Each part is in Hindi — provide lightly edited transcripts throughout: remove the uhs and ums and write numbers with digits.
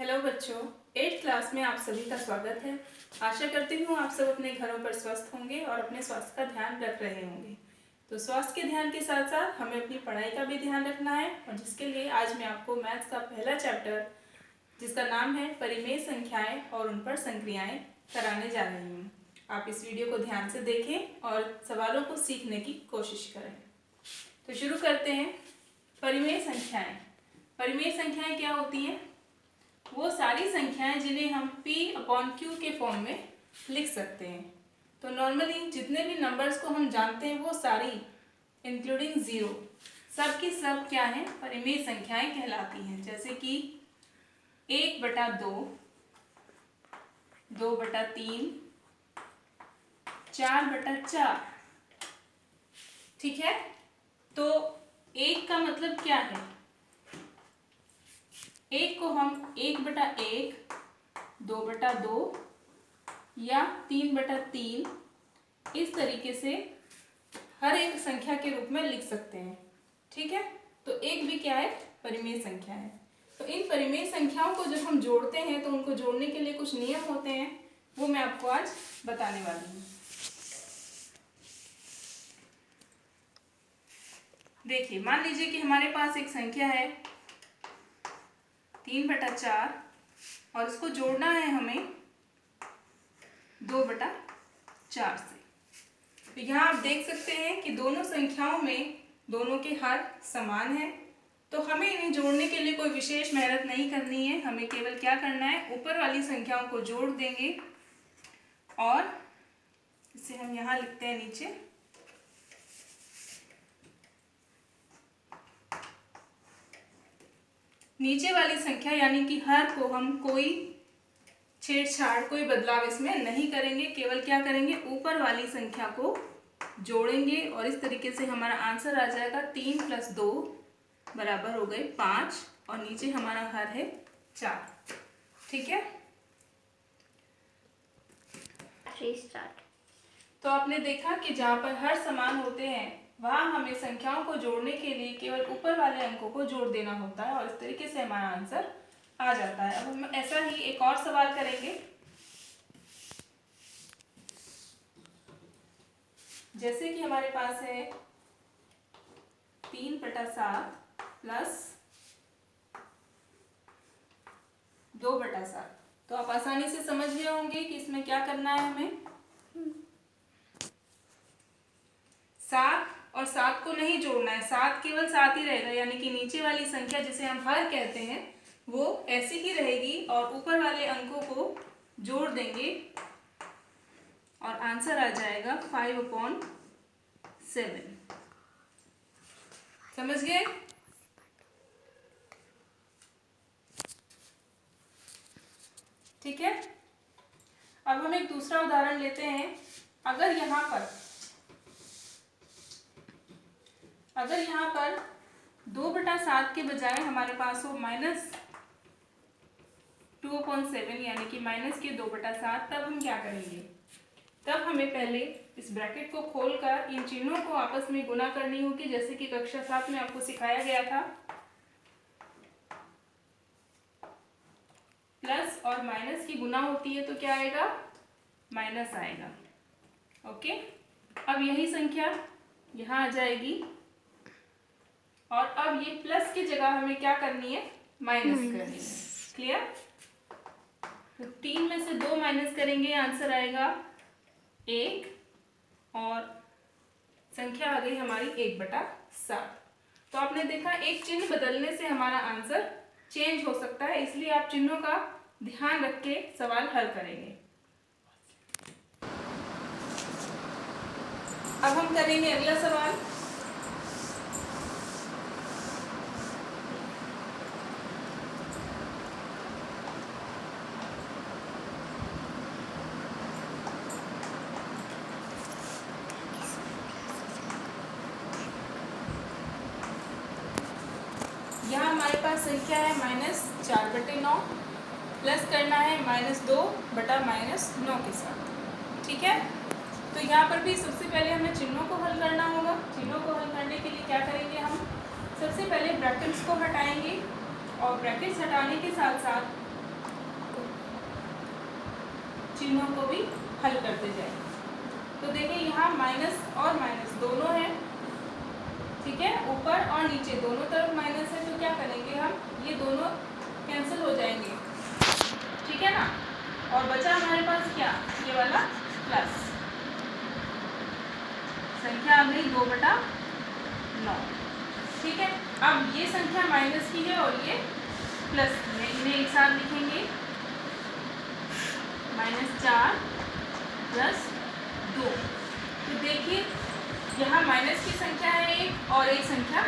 हेलो बच्चों, 8th क्लास में आप सभी का स्वागत है। आशा करती हूँ आप सब अपने घरों पर स्वस्थ होंगे और अपने स्वास्थ्य का ध्यान रख रहे होंगे। तो स्वास्थ्य के ध्यान के साथ साथ हमें अपनी पढ़ाई का भी ध्यान रखना है और जिसके लिए आज मैं आपको मैथ्स का पहला चैप्टर जिसका नाम है परिमेय संख्याएं और उन पर संक्रियाएं कराने जा रही हूँ। आप इस वीडियो को ध्यान से देखें और सवालों को सीखने की कोशिश करें। तो शुरू करते हैं। परिमेय संख्याएं। परिमेय संख्याएं क्या होती हैं? वो सारी संख्याएं जिन्हें हम P/Q के फॉर्म में लिख सकते हैं। तो नॉर्मली जितने भी नंबर्स को हम जानते हैं वो सारी इंक्लूडिंग ज़ीरो सब की सब क्या हैं? परिमेय संख्याएं कहलाती हैं। जैसे कि 1/2, 2/3, 4/4। ठीक है, तो 1 का मतलब क्या है? 1 को हम 1/1, 2/2 या 3/3 इस तरीके से हर एक संख्या के रूप में लिख सकते हैं। ठीक है, तो 1 भी क्या है? परिमेय संख्या है। तो इन परिमेय संख्याओं को जब हम जोड़ते हैं तो उनको जोड़ने के लिए कुछ नियम होते हैं, वो मैं आपको आज बताने वाली हूँ। देखिए, मान लीजिए कि हमारे पास एक संख्या है 3/4 और इसको जोड़ना है हमें 2/4 से। तो यहाँ आप देख सकते हैं कि दोनों संख्याओं में दोनों के हर समान है। तो हमें इन्हें जोड़ने के लिए कोई विशेष मेहनत नहीं करनी है। हमें केवल क्या करना है, ऊपर वाली संख्याओं को जोड़ देंगे और इसे हम यहाँ लिखते हैं नीचे। नीचे वाली संख्या यानी कि हर को हम कोई छेड़छाड़, कोई बदलाव इसमें नहीं करेंगे। केवल क्या करेंगे, ऊपर वाली संख्या को जोड़ेंगे और इस तरीके से हमारा आंसर आ जाएगा 3 + 2 बराबर हो गए 5 और नीचे हमारा हर है 4। ठीक है, तो आपने देखा कि जहाँ पर हर समान होते हैं वहाँ हमें संख्याओं को जोड़ने के लिए केवल ऊपर वाले अंकों को जोड़ देना होता है और इस तरीके से हमारा आंसर आ जाता है। अब हम ऐसा ही एक और सवाल करेंगे। जैसे कि हमारे पास है 3/7 प्लस 2/7। तो आप आसानी से समझ गए होंगे कि इसमें क्या करना है हमें। 7 और 7 को नहीं जोड़ना है, 7 केवल 7 ही रहेगा, यानी कि नीचे वाली संख्या जिसे हम हर कहते हैं वो ऐसी ही रहेगी और ऊपर वाले अंकों को जोड़ देंगे और आंसर आ जाएगा 5/7। समझ गए? ठीक है, अब हम एक दूसरा उदाहरण लेते हैं। अगर यहाँ पर 2/7 के बजाय हमारे पास हो -2/7 यानी कि -2/7, तब हम क्या करेंगे? तब हमें पहले इस ब्रैकेट को खोलकर इन चिन्हों को आपस में गुना करनी होगी, जैसे कि कक्षा 7 में आपको सिखाया गया था। प्लस और माइनस की गुना होती है तो क्या आएगा? माइनस आएगा। ओके, अब यही संख्या यहाँ आ जाएगी और अब ये प्लस की जगह हमें क्या करनी है? माइनस करनी है। क्लियर? तो 3 में से 2 माइनस करेंगे, आंसर आएगा 1 और संख्या आ गई हमारी 1/7। तो आपने देखा एक चिन्ह बदलने से हमारा आंसर चेंज हो सकता है, इसलिए आप चिन्हों का ध्यान रख के सवाल हल करेंगे। अब हम करेंगे अगला सवाल। यहाँ हमारे पास संख्या है -4/9 प्लस करना है -2/-9 के साथ। ठीक है, तो यहाँ पर भी सबसे पहले हमें चिन्हों को हल करना होगा। चिन्हों को हल करने के लिए क्या करेंगे हम? सबसे पहले ब्रैकेट्स को हटाएंगे और ब्रैकेट्स हटाने के साथ साथ चिन्हों को भी हल करते जाएं। तो देखिए यहाँ माइनस और माइनस दोनों है, ठीक है, ऊपर और नीचे दोनों तरफ माइनस है, तो क्या करेंगे हम, ये दोनों कैंसिल हो जाएंगे, ठीक है ना। और बचा हमारे पास क्या, ये वाला प्लस, संख्या आ गई 2/9, ठीक है। अब ये संख्या माइनस की है और ये प्लस की है, इन्हें एक साथ लिखेंगे, -4 + 2। तो देखिए यहाँ माइनस की संख्या है एक और एक संख्या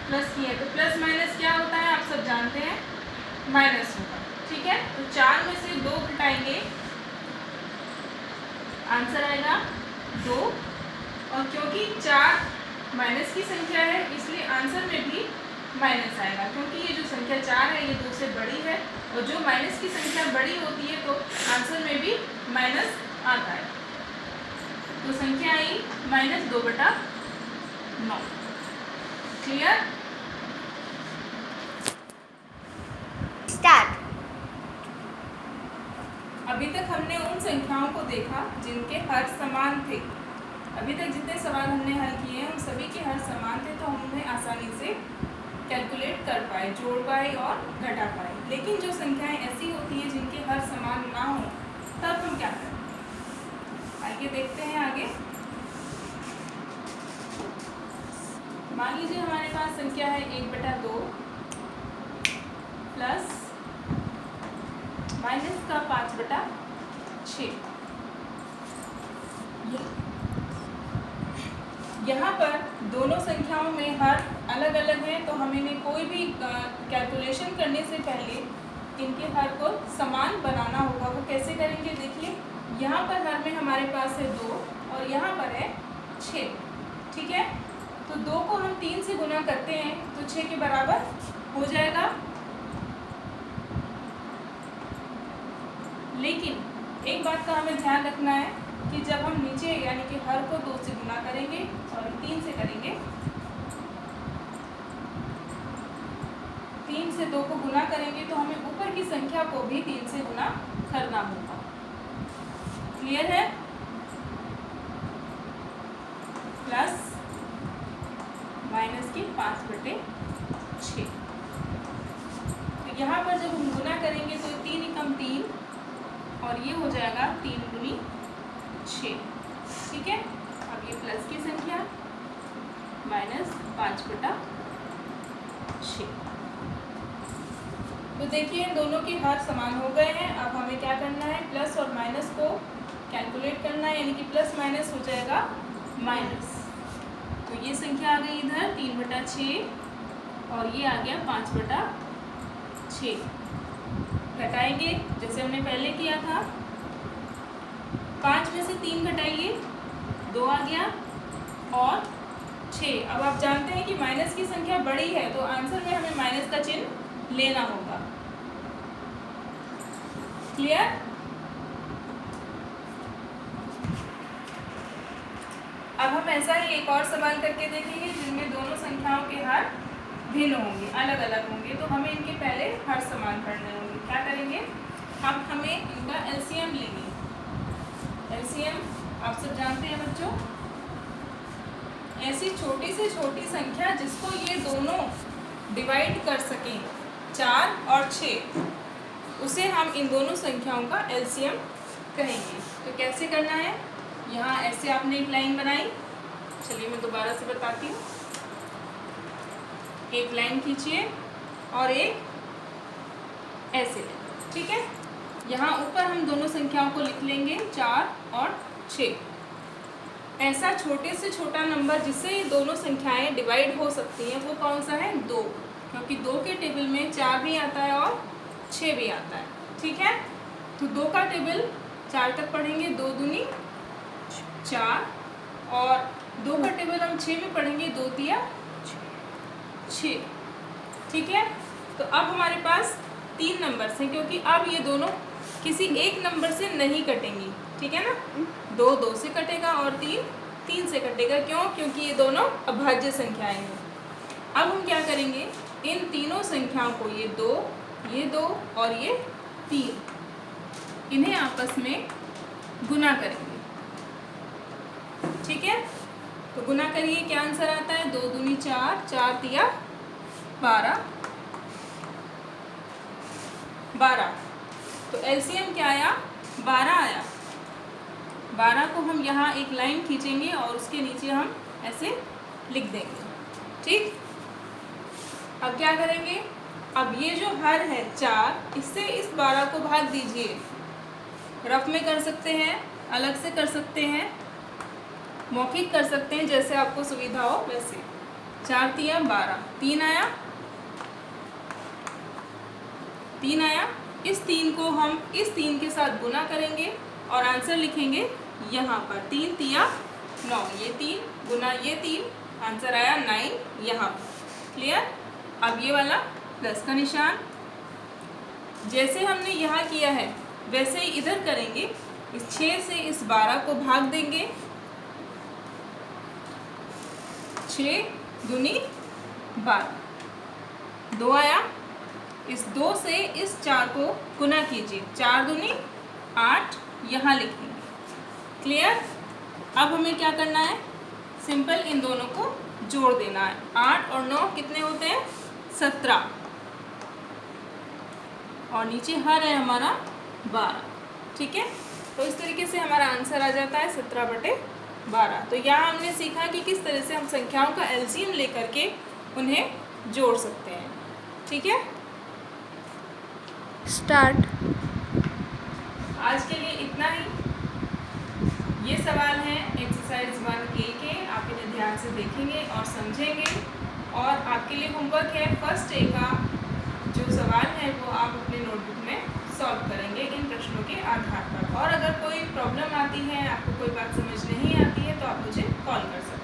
प्लस की है, तो प्लस माइनस क्या होता है आप सब जानते हैं, माइनस होगा, ठीक है। तो 4 में से 2 घटाएंगे, आंसर आएगा 2, और क्योंकि 4 माइनस की संख्या है इसलिए आंसर में भी माइनस आएगा, क्योंकि ये जो संख्या 4 है ये 2 से बड़ी है, और जो माइनस की संख्या बड़ी होती है तो आंसर में भी माइनस आता है। तो संख्या आई -2/9। क्लियर? स्टार्ट। अभी तक हमने उन संख्याओं को देखा जिनके हर समान थे। अभी तक जितने सवाल हमने हल किए हैं उन सभी के हर समान थे, तो हम उन्हें आसानी से कैलकुलेट कर पाए, जोड़ पाए और घटा पाए। लेकिन जो संख्याएं ऐसी होती हैं जिनके हर समान ना हो, तब हम क्या करें, आइए देखते हैं आगे। मान लीजिए हमारे पास संख्या है 1/2 प्लस माइनस का 5/6। यहाँ पर दोनों संख्याओं में हर अलग अलग है, तो हम इन्हें कोई भी कैलकुलेशन करने से पहले इनके हर को समान बनाना होगा। वो कैसे करेंगे, देखिए यहाँ पर हर में हमारे पास है 2 और यहाँ पर है 6, ठीक है। तो 2 को हम 3 से गुना करते हैं तो 6 के बराबर हो जाएगा। लेकिन एक बात का हमें ध्यान रखना है कि जब हम नीचे यानी कि हर को 2 से गुना करेंगे और 3 से करेंगे, 3 से 2 को गुना करेंगे तो हमें ऊपर की संख्या को भी 3 से गुना करना होगा। क्लियर है? प्लस माइनस की 5/6। तो यहाँ पर जब हम गुना करेंगे तो 3 एकम 3 और ये हो जाएगा 3 दूनी 6, ठीक है। अब ये प्लस की संख्या -5/6। तो देखिए इन दोनों के हर समान हो गए हैं। अब हमें क्या करना है, प्लस और माइनस को कैलकुलेट करना है, यानी कि प्लस माइनस हो जाएगा माइनस। तो ये संख्या आ गई इधर 3/6 और ये आ गया 5/6। घटाएंगे जैसे हमने पहले किया था, 5 में से 3 घटाइए, 2 आ गया और 6। अब आप जानते हैं कि माइनस की संख्या बड़ी है तो आंसर में हमें माइनस का चिन्ह लेना होगा। क्लियर? अब हम ऐसा ही एक और सवाल करके देखेंगे जिनमें दोनों संख्याओं के हर भिन्न होंगे, अलग अलग होंगे, तो हमें इनके पहले हर समान करने होंगे। क्या करेंगे, अब हमें इनका एलसीएम लेंगे। एलसीएम आप सब जानते हैं बच्चों, ऐसी छोटी से छोटी संख्या जिसको ये दोनों डिवाइड कर सकें, 4 और 6, उसे हम इन दोनों संख्याओं का एलसीएम कहेंगे। तो कैसे करना है, यहाँ ऐसे आपने एक लाइन बनाई, चलिए मैं दोबारा से बताती हूँ। एक लाइन खींचिए और एक ऐसे, ठीक है। यहाँ ऊपर हम दोनों संख्याओं को लिख लेंगे 4 और 6। ऐसा छोटे से छोटा नंबर जिससे ये दोनों संख्याएं डिवाइड हो सकती हैं वो कौन सा है, 2, क्योंकि 2 के टेबल में 4 भी आता है और 6 भी आता है, ठीक है। तो 2 का टेबल 4 तक पढ़ेंगे, 2 दूनी 4, और 2 का टेबल हम 6 में पढ़ेंगे, 2 तिया 6, ठीक है। तो अब हमारे पास 3 नंबर्स हैं, क्योंकि अब ये दोनों किसी एक नंबर से नहीं कटेंगी, ठीक है ना। 2 2 से कटेगा और 3 3 से कटेगा। क्यों? क्योंकि ये दोनों अभाज्य संख्याएं हैं। अब हम क्या करेंगे, इन तीनों संख्याओं को, ये 2 और ये 3, इन्हें आपस में गुना करेंगे। ठीक है, तो गुना करिए, क्या आंसर आता है? 2 दूनी 4, 4 तिया 12, 12। तो एलसीएम क्या आया? 12 आया। 12 को हम यहाँ एक लाइन खींचेंगे और उसके नीचे हम ऐसे लिख देंगे। ठीक, अब क्या करेंगे? अब ये जो हर है 4, इससे इस 12 को भाग दीजिए। रफ में कर सकते हैं, अलग से कर सकते हैं, मौखिक कर सकते हैं, जैसे आपको सुविधा हो वैसे। 4 तिया 12, 3 आया, 3 आया। इस 3 को हम इस 3 के साथ गुना करेंगे और आंसर लिखेंगे यहाँ पर। 3 तिया 9, ये 3 गुना ये 3, आंसर आया 9 यहाँ पर। क्लियर? अब ये वाला प्लस का निशान जैसे हमने यहाँ किया है वैसे ही इधर करेंगे। इस 6 से इस 12 को भाग देंगे। 6 दूनी 12, 2 आया। इस 2 से इस 4 को गुना कीजिए। 4 दूनी 8, यहाँ लिखेंगे। क्लियर? अब हमें क्या करना है? सिंपल इन दोनों को जोड़ देना है। 8 और 9 कितने होते हैं? 17, और नीचे हर है हमारा 12। ठीक है, तो इस तरीके से हमारा आंसर आ जाता है 17/12। तो यहाँ हमने सीखा कि किस तरह से हम संख्याओं का एलसीएम लेकर के उन्हें जोड़ सकते हैं। ठीक है, स्टार्ट। आज के लिए इतना ही। ये सवाल हैं एक्सरसाइज 1A के, आप इन्हें ध्यान से देखेंगे और समझेंगे। और आपके लिए होमवर्क है फर्स्ट A का जो सवाल है वो आप अपने नोटबुक में सॉल्व करेंगे इन प्रश्नों के आधार पर। और अगर कोई प्रॉब्लम आती है, आपको कोई बात समझ नहीं आती है, तो आप मुझे कॉल कर सकते हैं।